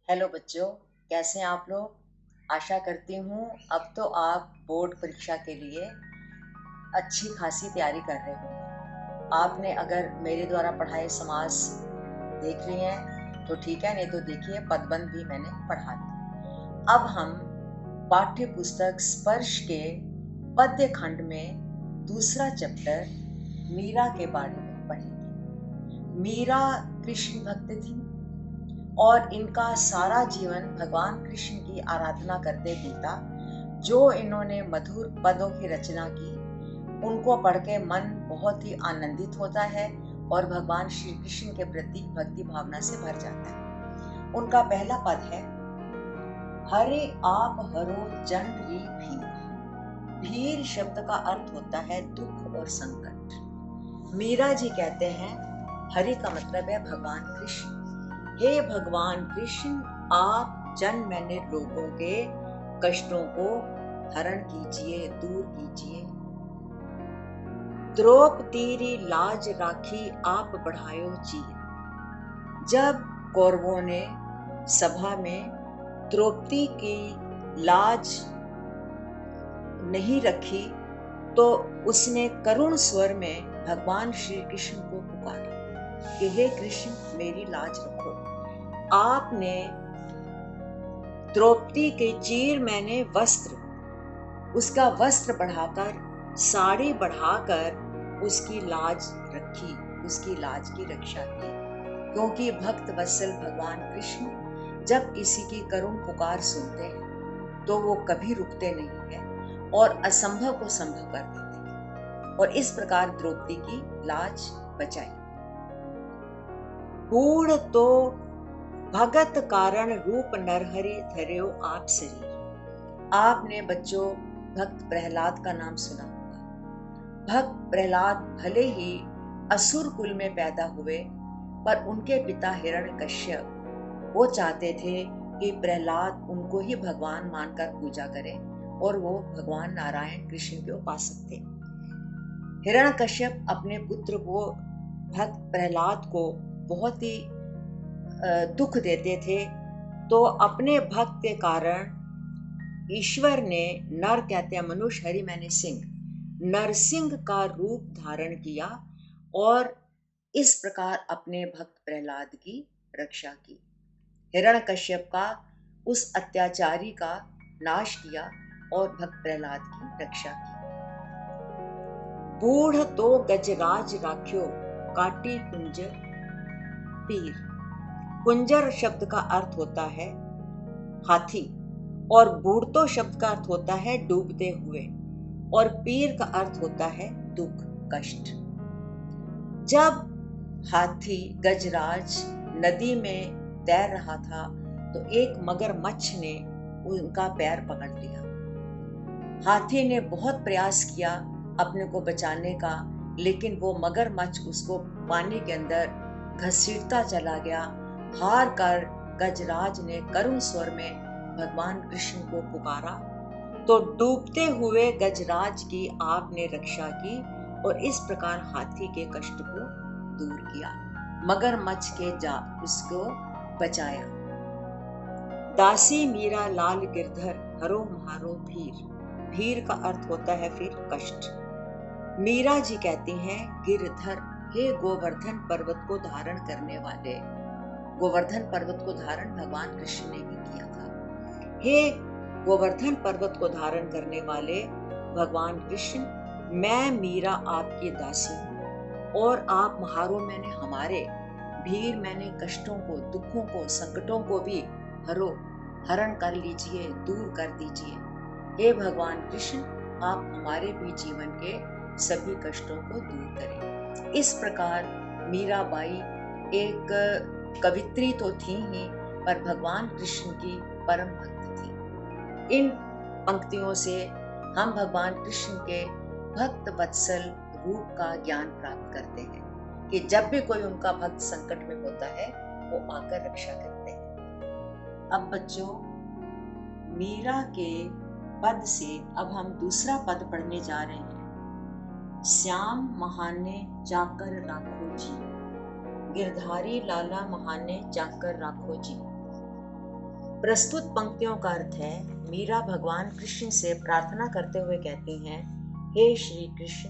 Hello बच्चों, कैसे हैं आप लोग। आशा करती हूँ अब तो आप बोर्ड परीक्षा के लिए अच्छी खासी तैयारी कर रहे होंगे। आपने अगर मेरे द्वारा पढ़ाए समास देख लिए हैं तो ठीक है, नहीं तो देखिए पदबंध भी मैंने पढ़ा दिया। अब हम पाठ्य पुस्तक स्पर्श के पद्य खंड में दूसरा चैप्टर मीरा के बारे में पढ़ेंगे। मीरा कृष्ण भक्त थी और इनका सारा जीवन भगवान कृष्ण की आराधना करते बीता। जो इन्होंने मधुर पदों की रचना की, उनको पढ़ के मन बहुत ही आनंदित होता है और भगवान श्री कृष्ण के प्रति भक्ति भावना से भर जाता है। उनका पहला पद है, हरे आप हरो जन री भीर। भीर शब्द का अर्थ होता है दुख और संकट। मीरा जी कहते हैं, हरि का मतलब है भगवान कृष्ण। हे भगवान कृष्ण, आप जन मैंने लोगों के कष्टों को हरण कीजिए, दूर कीजिए। द्रौपदी लाज राखी आप बढ़ायो चीर। जब कौरवों ने सभा में द्रौपदी की लाज नहीं रखी तो उसने करुण स्वर में भगवान श्री कृष्ण को पुकारा कि हे कृष्ण, मेरी लाज रखो। आपने द्रौपदी के चीर मैंने वस्त्र, उसका वस्त्र बढ़ाकर, साड़ी बढ़ाकर उसकी लाज रखी, उसकी लाज की रक्षा की। क्योंकि भक्त वत्सल भगवान कृष्ण जब किसी की करुण पुकार सुनते हैं तो वो कभी रुकते नहीं है और असंभव को संभव कर देते हैं, और इस प्रकार द्रौपदी की लाज बचाई। बूढ़ तो भगत कारण रूप नरहरि धर्यो आप शरीर। आपने बच्चों भक्त प्रहलाद का नाम सुना होगा। भक्त प्रहलाद भले ही असुर कुल में पैदा हुए, पर उनके पिता हिरण्यकश्यप वो चाहते थे कि प्रहलाद उनको ही भगवान मानकर पूजा करें और वो भगवान नारायण कृष्ण के उपासक थे। हिरण्यकश्यप अपने पुत्र को, भक्त प्रहलाद को बहुत ही दुख देते थे, तो अपने भक्त के कारण ईश्वर ने, नर कहते हैं मनुष्य, हरि मैंने सिंह, नरसिंह का रूप धारण किया और इस प्रकार अपने भक्त प्रहलाद की रक्षा की। हिरण्यकश्यप का उस अत्याचारी का नाश किया और भक्त प्रहलाद की रक्षा की। बूढ़ तो गजराज राख्यो काटी कुंजर पीर। कुंजर शब्द का अर्थ होता है हाथी और बूढ़तो शब्द का अर्थ होता है डूबते हुए, और पीर का अर्थ होता है दुख, कष्ट। जब हाथी गजराज नदी में तैर रहा था तो एक मगरमच्छ ने उनका पैर पकड़ लिया। हाथी ने बहुत प्रयास किया अपने को बचाने का, लेकिन वो मगरमच्छ उसको पानी के अंदर घसीटता चला गया। हार कर गजराज ने करुण स्वर में भगवान कृष्ण को पुकारा, तो डूबते हुए गजराज की आपने रक्षा की और इस प्रकार हाथी के कष्ट को दूर किया, मगरमच्छ के उसको बचाया। दासी मीरा लाल गिरधर हरो म्हारो भीर। भीर का अर्थ होता है फिर कष्ट। मीरा जी कहती हैं, गिरधर, हे गोवर्धन पर्वत को धारण करने वाले। गोवर्धन पर्वत को धारण भगवान कृष्ण ने भी किया था। हे गोवर्धन पर्वत को धारण करने वाले भगवान कृष्ण, मैं मीरा आपकी दासी हूँ और आप म्हारो मैंने हमारे, भीर मैंने कष्टों को, दुखों को, संकटों को भी हरो, हरण कर लीजिए, दूर कर दीजिए। हे भगवान कृष्ण, आप हमारे भी जीवन के सभी कष्टों को दूर करें। इस प्रकार मीराबाई एक कवित्री तो थी ही, पर भगवान कृष्ण की परम भक्त थी। इन पंक्तियों से हम भगवान कृष्ण के भक्त वत्सल रूप का ज्ञान प्राप्त करते हैं कि जब भी कोई उनका भक्त संकट में होता है वो आकर रक्षा करते हैं। अब बच्चों, मीरा के पद से अब हम दूसरा पद पढ़ने जा रहे हैं। श्याम महाने जाकर राखो जी। गिरधारी लाला महाने जाकर राखो जी। प्रस्तुत पंक्तियों का अर्थ है, मीरा भगवान कृष्ण से प्रार्थना करते हुए कहती हैं, हे श्री कृष्ण,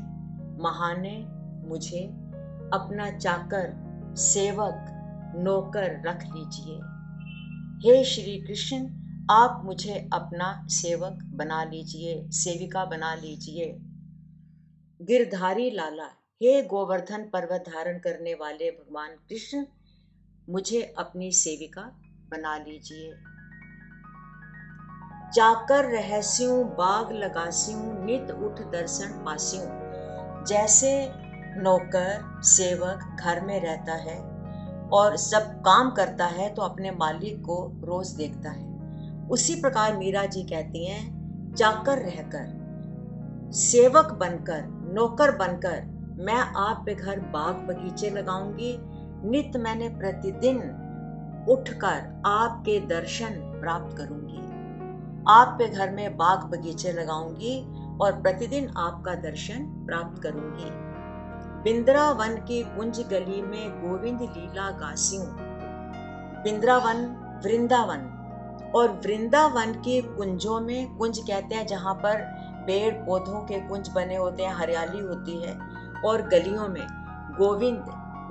महाने मुझे अपना चाकर, सेवक, नौकर रख लीजिए। हे श्री कृष्ण, आप मुझे अपना सेवक बना लीजिए, सेविका बना लीजिए। गिरधारी लाला, हे गोवर्धन पर्वत धारण करने वाले भगवान कृष्ण, मुझे अपनी सेविका बना लीजिए। चाकर रहस्यों बाग लगास्यों, नित उठ दर्शन पास्यों। जैसे नौकर सेवक घर में रहता है और सब काम करता है तो अपने मालिक को रोज देखता है, उसी प्रकार मीरा जी कहती हैं, चाकर रहकर, सेवक बनकर, नौकर बनकर मैं आप पे घर बाग बगीचे लगाऊंगी। नित मैंने प्रतिदिन उठकर आपके दर्शन प्राप्त करूंगी। आप पे घर में बाग बगीचे लगाऊंगी और प्रतिदिन आपका दर्शन प्राप्त करूंगी। बिंद्रावन की कुंज गली में गोविंद लीला गास्यूं। बिंद्रावन वृंदावन, और वृंदावन के कुंजों में, कुंज कहते हैं जहाँ पर पेड़ पौधों के कुंज बने होते हैं, हरियाली होती है, और गलियों में गोविंद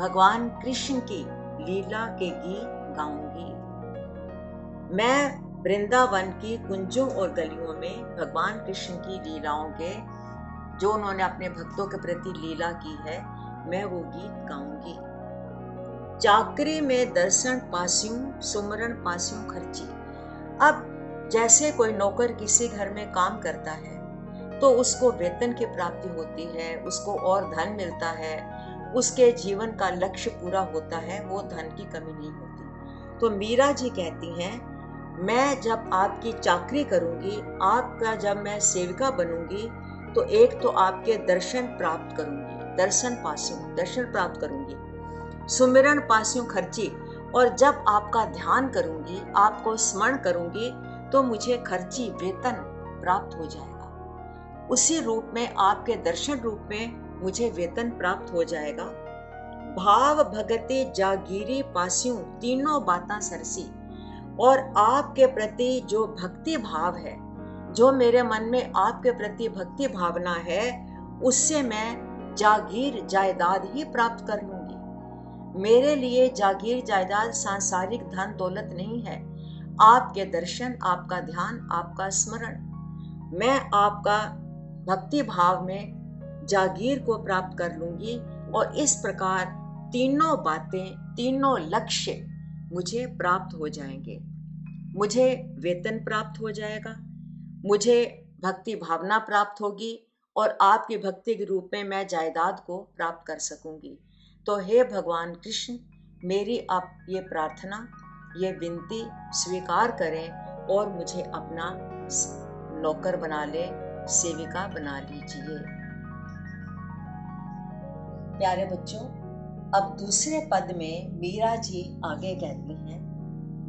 भगवान कृष्ण की लीला के गीत गाऊंगी। मैं वृंदावन की कुंजों और गलियों में भगवान कृष्ण की लीलाओं के, जो उन्होंने अपने भक्तों के प्रति लीला की है, मैं वो गीत गाऊंगी। चाकरी में दर्शन पास्यूं, सुमरन पास्यूं खर्ची। अब जैसे कोई नौकर किसी घर में काम करता है तो उसको वेतन की प्राप्ति होती है, उसको और धन मिलता है, उसके जीवन का लक्ष्य पूरा होता है, वो धन की कमी नहीं होती। तो मीरा जी कहती हैं, मैं जब आपकी चाकरी करूंगी, आपका जब मैं सेविका बनूंगी, तो एक तो आपके दर्शन प्राप्त करूंगी, दर्शन पास्यों, दर्शन प्राप्त करूंगी, सुमिरन पास्यों खर्ची, और जब आपका ध्यान करूंगी, आपको स्मरण करूंगी, तो मुझे खर्ची, वेतन प्राप्त हो जाएगा। उसी रूप में, आपके दर्शन रूप में मुझे वेतन प्राप्त हो जाएगा। भाव भगति जागीरी पास्यूं, तीनों बातां सरसी। और आपके प्रति जो भक्ति भाव है, जो मेरे मन में आपके प्रति भक्ति भावना है, उससे मैं जागीर जायदाद ही प्राप्त कर लूंगी। मेरे लिए जागीर जायदाद सांसारिक धन दौलत नहीं है, आपके दर्शन, आपका ध्यान, आपका स्मरण। मैं आपका भक्ति भाव में जागीर को प्राप्त कर लूंगी, और इस प्रकार तीनों बातें, तीनों लक्ष्य मुझे प्राप्त हो जाएंगे। मुझे वेतन प्राप्त हो जाएगा, मुझे भक्ति भावना प्राप्त होगी, और आपकी भक्ति के रूप में मैं जायदाद को प्राप्त कर सकूंगी। तो हे भगवान कृष्ण, मेरी आप ये प्रार्थना, ये विनती स्वीकार करें और मुझे अपना नौकर बना ले, सेविका बना लीजिए। प्यारे बच्चों, अब दूसरे पद में मीरा जी आगे कहती हैं,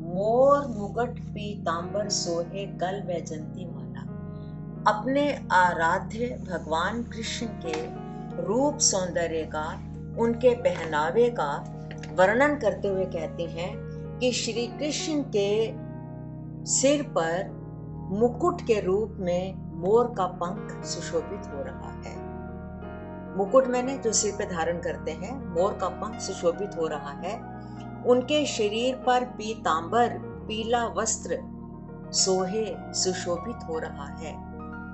मोर मुगट पीतांबर सोहे गल वैजंती माला। अपने आराध्य भगवान कृष्ण के रूप सौंदर्य का, उनके पहनावे का वर्णन करते हुए कहती हैं कि श्री कृष्ण के सिर पर मुकुट के रूप में मोर का पंख सुशोभित हो रहा है। मुकुट मैंने जो सिर पे धारण करते हैं, मोर का पंख सुशोभित हो रहा है। उनके शरीर पर पीतांबर, पीला वस्त्र सोहे, सुशोभित हो रहा है।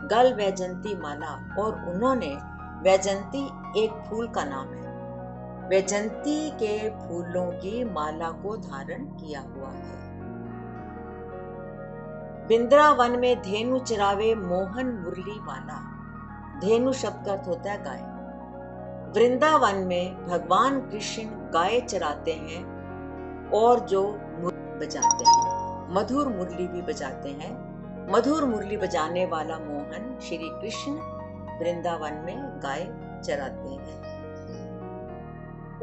गल वैजंती माला, और उन्होंने, वैजंती एक फूल का नाम है, वैजंती के फूलों की माला को धारण किया हुआ है। बिंद्रावन में धेनु चरावे मोहन मुरली वाला। धेनु शब्द का अर्थ होता है गाय। वृंदावन में भगवान कृष्ण गाय चराते हैं और जो मुरली बजाते हैं, मधुर मुरली भी बजाते हैं। मधुर मुरली बजाने वाला मोहन श्री कृष्ण वृंदावन में गाय चराते हैं।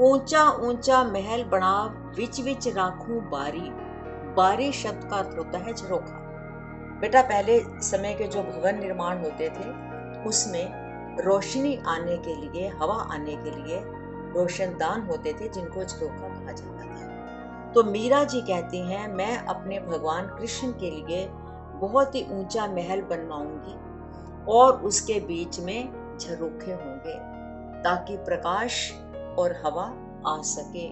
ऊंचा ऊंचा महल बनाव, विच विच राखूं बारी। बारी शब्द का अर्थ होता है झरोखा। बेटा, पहले समय के जो भवन निर्माण होते थे, उसमें रोशनी आने के लिए, हवा आने के लिए रोशनदान होते थे, जिनको झरोखा कहा जाता था। तो मीरा जी कहती हैं, मैं अपने भगवान कृष्ण के लिए बहुत ही ऊंचा महल बनवाऊंगी और उसके बीच में झरोखे होंगे ताकि प्रकाश और हवा आ सके।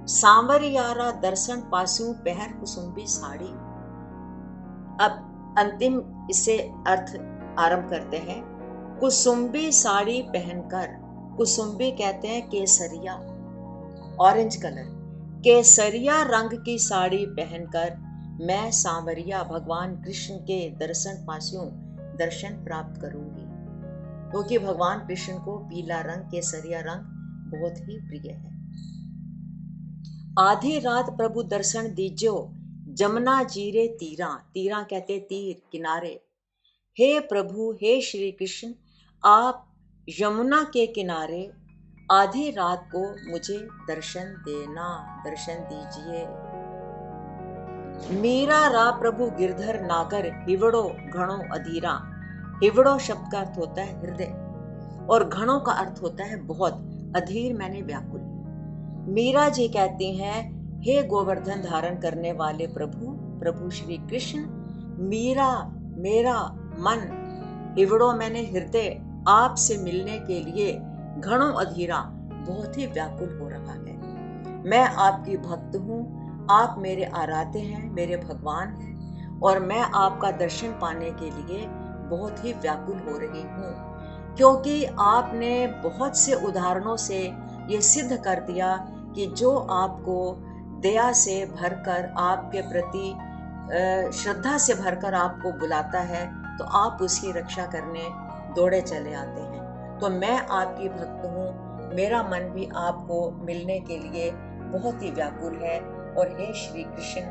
सांवरियारा दर्शन पासू पहर कुसुम्बी साड़ी। अब अंतिम इससे अर्थ आरंभ करते हैं। कुसुम्बी साड़ी पहनकर, कुसुम्बी कहते हैं केसरिया, ऑरेंज कलर, केसरिया रंग की साड़ी पहनकर मैं सांवरिया भगवान कृष्ण के दर्शन पासियों दर्शन प्राप्त करूंगी, क्योंकि भगवान कृष्ण को पीला रंग, केसरिया रंग बहुत ही प्रिय है। आधी रात प्रभु दर्शन दीजो, जमुना जीरे तीरा, तीरा कहते तीर, किनारे। हे प्रभु, हे श्री कृष्ण, आप यमुना के किनारे आधी रात को मुझे दर्शन देना, दर्शन दीजिए। मीरा रा प्रभु गिरधर नागर, हिवड़ो घणो अधीरा। हिवड़ो शब्द का अर्थ होता है हृदय और घणों का अर्थ होता है बहुत, अधीर मैंने व्याकुल। मीरा जी कहती हैं, हे गोवर्धन धारण करने वाले प्रभु, प्रभु श्री कृष्ण, मीरा मेरा मन, हिवड़ो मैंने हृदय, आपसे मिलने के लिए घणों अधीरा बहुत ही व्याकुल हो रहा है। मैं आपकी भक्त हूँ, आप मेरे आराध्य हैं, मेरे भगवान हैं और मैं आपका दर्शन पाने के लिए बहुत ही व्याकुल हो रही हूँ, क्योंकि आपने बहुत से उदाहरणों से ये सिद्ध कर दिया कि जो आपको दया से भरकर, आपके प्रति श्रद्धा से भरकर आपको बुलाता है तो आप उसकी रक्षा करने दौड़े चले आते हैं। तो मैं आपकी भक्त हूँ, मेरा मन भी आपको मिलने के लिए बहुत ही व्याकुल है और हे श्री कृष्ण,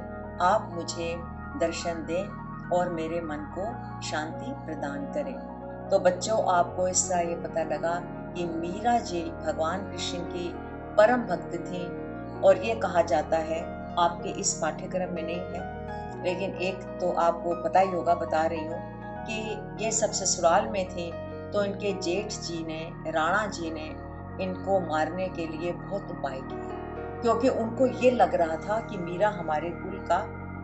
आप मुझे दर्शन दें और मेरे मन को शांति प्रदान करें। तो बच्चों, आपको इसका ये पता लगा कि मीरा जी भगवान कृष्ण की परम भक्त थी और ये कहा जाता है, आपके इस पाठ्यक्रम में नहीं है लेकिन एक तो आपको पता ही होगा, बता रही हूँ कि ये सब ससुराल में थे तो इनके जेठ जी ने, राणा जी ने इनको मारने के लिए बहुत उपाय किए, क्योंकि उनको ये लग रहा था कि मीरा हमारे कुल का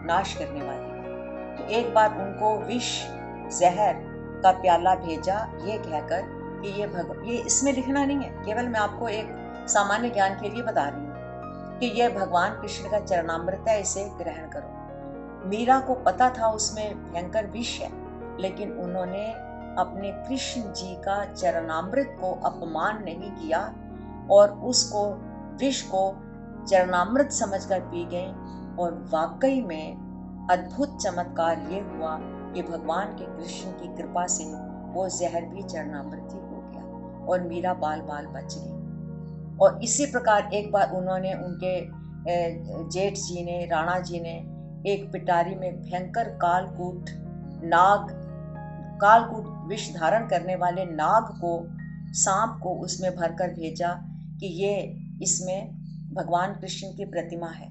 नाश करने वाली है। तो एक बार उनको विष जहर का प्याला भेजा ये कहकर कि ये इसमें लिखना नहीं है, केवल मैं आपको एक सामान्य ज्ञान के लिए बता रही हूँ कि यह भगवान कृष्ण का चरणामृत है, इसे ग्रहण करो। मीरा को पता था उसमें भयंकर विष है, लेकिन उन्होंने अपने कृष्ण जी का चरणामृत को अपमान नहीं किया और उसको, विष को चरणामृत समझकर पी गई और वाकई में अद्भुत चमत्कार ये हुआ कि भगवान के कृष्ण की कृपा से वो जहर भी चरणामृत ही हो गया और मीरा बाल बाल बच गई। और इसी प्रकार एक बार उन्होंने, उनके जेठ जी ने, राणा जी ने एक पिटारी में भयंकर कालकूट विष धारण करने वाले नाग को, सांप को उसमें भरकर भेजा कि ये इसमें भगवान कृष्ण की प्रतिमा है।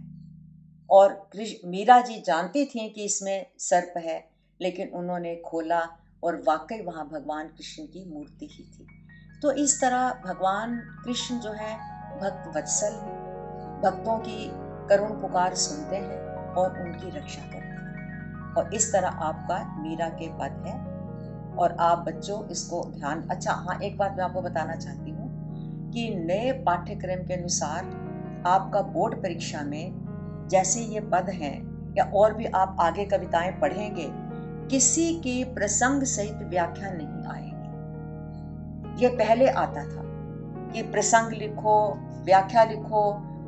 और मीरा जी जानती थी कि इसमें सर्प है, लेकिन उन्होंने खोला और वाकई वहाँ भगवान कृष्ण की मूर्ति ही थी। तो इस तरह भगवान कृष्ण जो है भक्त वत्सल है, भक्तों की करुण पुकार सुनते हैं और उनकी रक्षा करते हैं। और इस तरह आपका मीरा के पद है और आप बच्चों इसको ध्यान। अच्छा हाँ, एक बात मैं आपको बताना चाहती हूँ कि नए पाठ्यक्रम के अनुसार आपका बोर्ड परीक्षा में जैसे ये पद हैं या और भी आप आगे कविताएं पढ़ेंगे, किसी की प्रसंग सहित व्याख्या नहीं आएगी। ये पहले आता था कि प्रसंग लिखो, व्याख्या लिखो,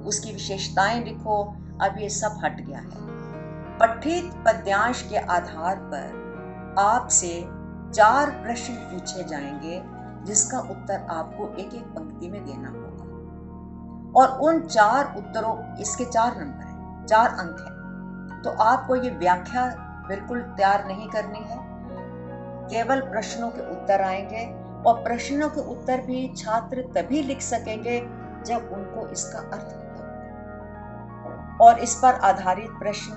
उसकी विशेषताएं लिखो, अब ये सब हट गया है। पठित पद्यांश के आधार पर आपसे 4 प्रश्न पूछे जाएंगे जिसका उत्तर आपको एक एक पंक्ति में देना होगा और उन 4 उत्तरों, इसके 4 नंबर हैं, 4 अंक हैं। तो आपको ये व्याख्या बिल्कुल तैयार नहीं करनी है, केवल प्रश्नों के उत्तर आएंगे और प्रश्नों के उत्तर भी छात्र तभी लिख सकेंगे जब उनको इसका अर्थ पता हो। और इस पर आधारित प्रश्न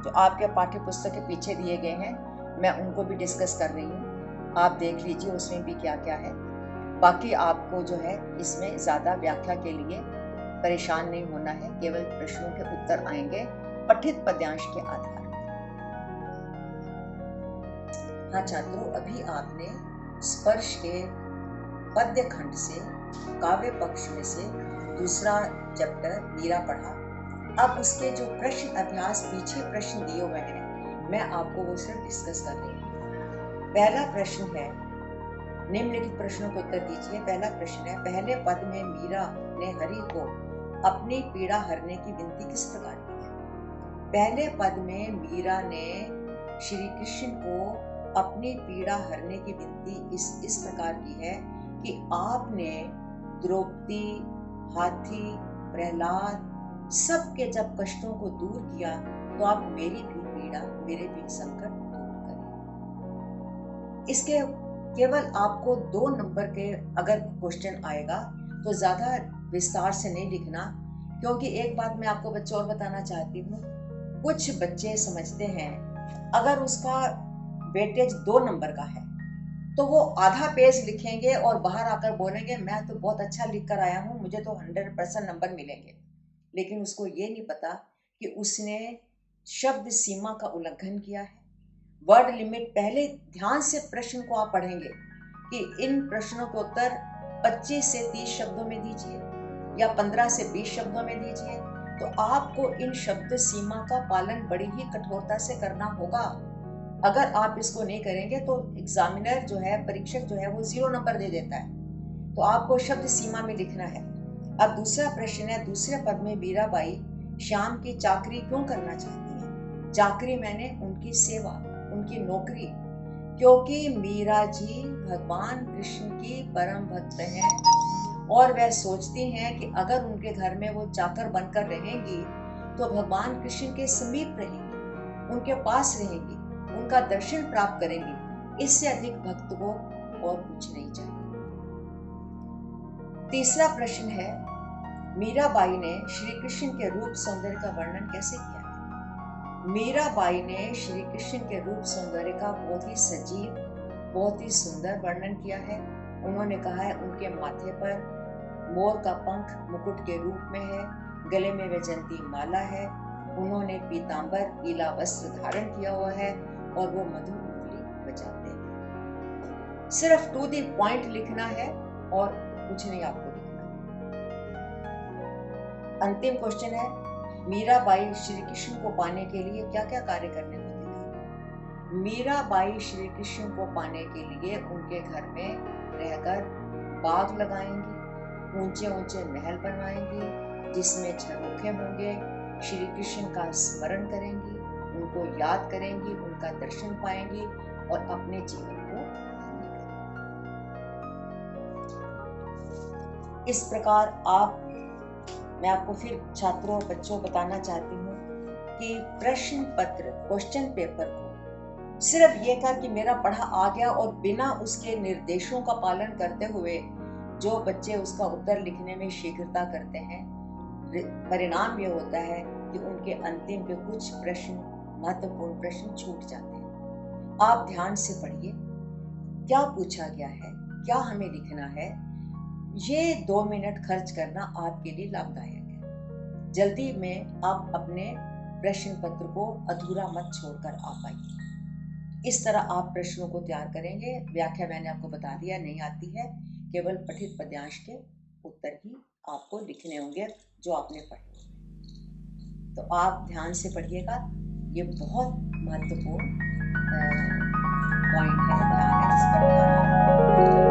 जो आपके पाठ्य पुस्तक के पीछे दिए गए हैं, मैं उनको भी डिस्कस कर रही हूँ, आप देख लीजिए उसमें भी क्या क्या है। बाकी आपको जो है इसमें ज़्यादा व्याख्या के लिए परेशान नहीं होना है, केवल प्रश्नों के उत्तर आएंगे पठित पद्यांश के आधार पर। हाँ छात्रों, अभी आपने स्पर्श के पद्य खंड से काव्य पक्ष में से दूसरा चैप्टर मीरा पढ़ा। अब उसके जो प्रश्न अभ्यास पीछे प्रश्न दिए हुए हैं, मैं आपको वो सिर्फ डिस्कस कर रही हूँ। पहला प्रश्न है, निम्नलिखित प्रश्नों को उत्तर दीजिए। पहला प्रश्न है, पहले पद में मीरा ने हरि को अपनी पीड़ा हरने की विनती किस प्रकार की है? पहले पद में मीरा ने श्री कृष्ण को अपनी पीड़ा हरने की विनती इस प्रकार की है कि आपने द्रौपदी, हाथी, प्रहलाद सबके जब कष्टों को दूर किया तो आप मेरी भी पीड़ा, मेरे भी संकट दूर करें। इसके केवल आपको 2 नंबर के अगर क्वेश्चन आएगा तो ज्यादा विस्तार से नहीं लिखना, क्योंकि एक बात मैं आपको बच्चों और बताना चाहती हूँ, कुछ बच्चे समझते हैं अगर उसका वेटेज 2 नंबर का है तो वो आधा पेज लिखेंगे और बाहर आकर बोलेंगे मैं तो बहुत अच्छा लिख कर आया हूँ, मुझे तो 100% नंबर मिलेंगे। लेकिन उसको ये नहीं पता कि उसने शब्द सीमा का उल्लंघन किया है। वर्ड लिमिट, पहले ध्यान से प्रश्न को आप पढ़ेंगे कि इन प्रश्नों के उत्तर 25 से 30 शब्दों में दीजिए या 15 से 20 शब्दों में दीजिए, तो आपको इन शब्द सीमा का पालन बड़ी ही कठोरता से करना होगा। अगर आप इसको नहीं करेंगे तो एग्जामिनर जो है, परीक्षक जो है, वो 0 नंबर दे देता है। तो आपको शब्द सीमा में लिखना है। अब दूसरा प्रश्न है, दूसरे पद में मीराबाई श्याम की चाकरी क्यों करना चाहती है? चाकरी मैंने उनकी सेवा, उनकी नौकरी, क्योंकि मीरा जी भगवान कृष्ण की परम भक्त हैं और वह सोचती हैं कि अगर उनके घर में वो चाकर बनकर रहेंगी तो भगवान कृष्ण के समीप रहेंगी, उनके पास रहेंगी, उनका दर्शन प्राप्त करेंगी। इससे अधिक भक्त को और कुछ नहीं चाहिए। तीसरा प्रश्न है, मीराबाई ने श्री कृष्ण के रूप सौंदर्य का वर्णन कैसे किया है? मीराबाई ने श्री कृष्ण के रूप सौंदर्य का बहुत ही सजीव, बहुत ही सुंदर वर्णन किया है। उन्होंने कहा है उनके माथे पर मोर का पंख मुकुट के रूप में है, गले में वैजंती माला है, उन्होंने पीतांबर पीला वस्त्र धारण किया हुआ है और वो मधुर उंगली बजाते हैं। सिर्फ टू द पॉइंट लिखना है और कुछ नहीं आपको लिखना। अंतिम क्वेश्चन है, मीराबाई श्री कृष्ण को पाने के लिए क्या क्या कार्य करने को तैयार? मीराबाई श्री कृष्ण को पाने के लिए उनके घर में रहकर बाग लगाएंगी, ऊंचे ऊंचे महल बनवाएंगी जिसमें झरोखे होंगे, श्री कृष्ण का स्मरण करेंगी, उनको याद करेंगी, उनका दर्शन पाएंगी और अपने जीवन को धन्य करेंगी। इस प्रकार मैं आपको फिर छात्रों बच्चों बताना चाहती हूँ कि प्रश्न पत्र, क्वेश्चन पेपर को सिर्फ ये था कि मेरा पढ़ा आ गया और बिना उसके निर्देशों का पालन करते हुए जो बच्चे उसका उत्तर लिखने में शीघ्रता करते हैं, परिणाम ये होता है कि उनके अंतिम के कुछ प्रश्न, महत्वपूर्ण प्रश्न छूट जाते हैं। आप ध्यान से पढ़िए, क्या पूछा गया है, क्या हमें लिखना है। ये 2 मिनट खर्च करना आपके लिए लाभदायक है। जल्दी में आप अपने प्रश्न पत्र को अधूरा मत छोड़कर आ पाइए। इस तरह आप प्रश्नों को तैयार करेंगे। व्याख्या मैंने आपको बता दिया, नहीं आती है, केवल पठित पद्यांश के उत्तर ही आपको लिखने होंगे जो आपने पढ़े। तो आप ध्यान से पढ़िएगा, ये बहुत महत्वपूर्ण पॉइंट है, ध्यान है, जिस पर ध्यान